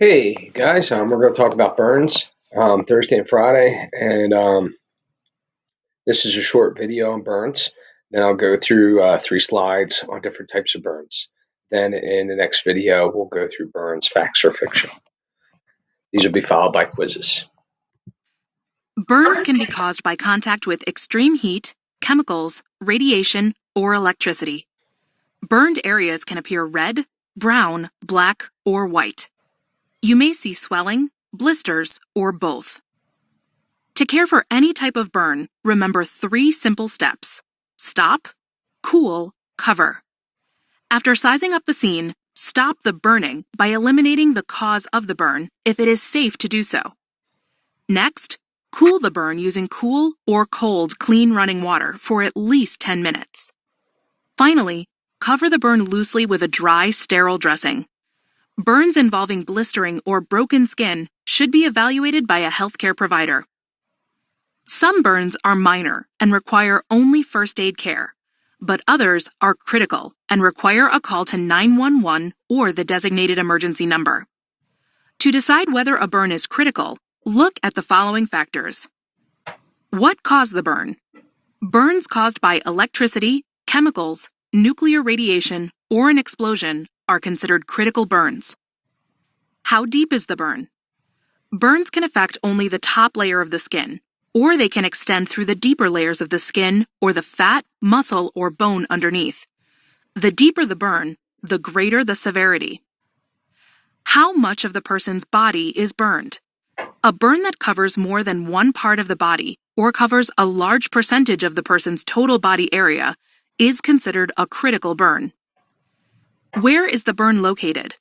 Hey guys, we're going to talk about burns Thursday and Friday, and this is a short video on burns. Then I'll go through 3 slides on different types of burns. Then in the next video, we'll go through burns, facts or fiction. These will be followed by quizzes. Burns can be caused by contact with extreme heat, chemicals, radiation, or electricity. Burned areas can appear red, brown, black, or white. You may see swelling, blisters, or both. To care for any type of burn, remember 3 simple steps: stop, cool, cover. After sizing up the scene, stop the burning by eliminating the cause of the burn if it is safe to do so. Next, cool the burn using cool or cold clean running water for at least 10 minutes. Finally, cover the burn loosely with a dry, sterile dressing. Burns involving blistering or broken skin should be evaluated by a healthcare provider. Some burns are minor and require only first aid care, but others are critical and require a call to 911 or the designated emergency number. To decide whether a burn is critical, look at the following factors. What caused the burn? Burns caused by electricity, chemicals, nuclear radiation, or an explosion are considered critical burns. How deep is the burn? Burns can affect only the top layer of the skin, or they can extend through the deeper layers of the skin or the fat, muscle, or bone underneath. The deeper the burn, the greater the severity. How much of the person's body is burned? A burn that covers more than one part of the body or covers a large percentage of the person's total body area is considered a critical burn. Where is the burn located?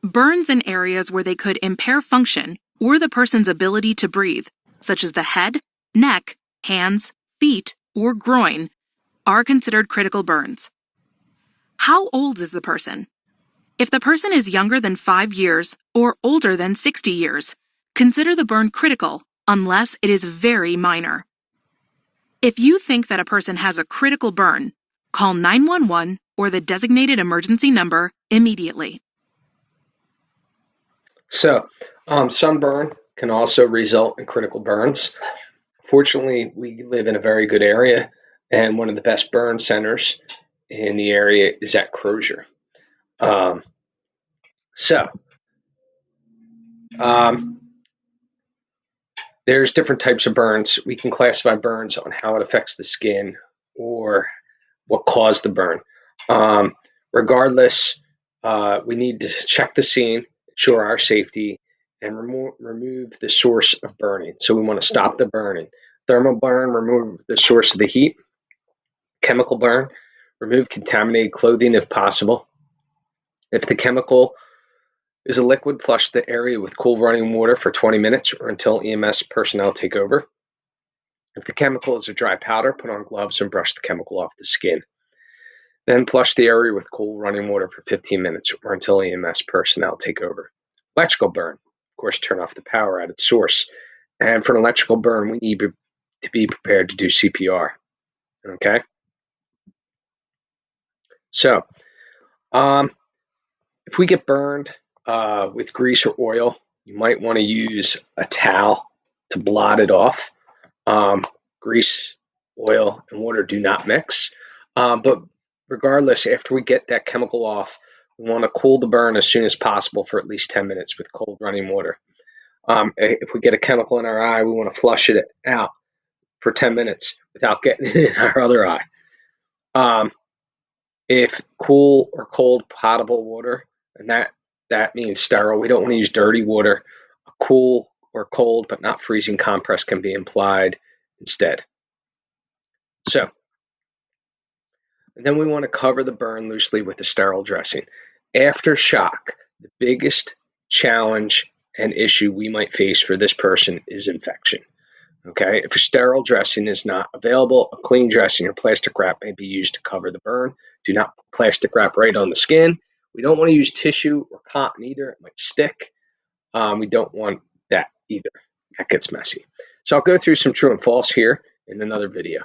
Burns in areas where they could impair function or the person's ability to breathe, such as the head, neck, hands, feet, or groin, are considered critical burns. How old is the person? If the person is younger than 5 years or older than 60 years, consider the burn critical unless it is very minor. If you think that a person has a critical burn, call 911 or the designated emergency number immediately. So, sunburn can also result in critical burns. Fortunately, we live in a very good area, and one of the best burn centers in the area is at Crozier. Um, so, um, There's different types of burns. We can classify burns on how it affects the skin or what caused the burn. Regardless, we need to check the scene, ensure our safety, and remove the source of burning. So we want to stop the burning. Thermal burn, remove the source of the heat. Chemical burn, remove contaminated clothing if possible. If the chemical is a liquid, flush the area with cool running water for 20 minutes or until EMS personnel take over. If the chemical is a dry powder, put on gloves and brush the chemical off the skin. Then flush the area with cool running water for 15 minutes or until EMS personnel take over. Electrical burn, of course, turn off the power at its source. And for an electrical burn, we need to be prepared to do CPR. Okay? So, if we get burned with grease or oil, you might want to use a towel to blot it off. Grease, oil, and water do not mix. But regardless, after we get that chemical off, we want to cool the burn as soon as possible for at least 10 minutes with cold running water. If we get a chemical in our eye, we want to flush it out for 10 minutes without getting it in our other eye. If cool or cold potable water, and that means sterile, we don't want to use dirty water. A cool or cold but not freezing compress can be applied instead. So, and then we want to cover the burn loosely with a sterile dressing. After shock, the biggest challenge and issue we might face for this person is infection. Okay, if a sterile dressing is not available, a clean dressing or plastic wrap may be used to cover the burn. Do not plastic wrap right on the skin. We don't want to use tissue or cotton either. It might stick. We don't want that either. That gets messy. So I'll go through some true and false here in another video.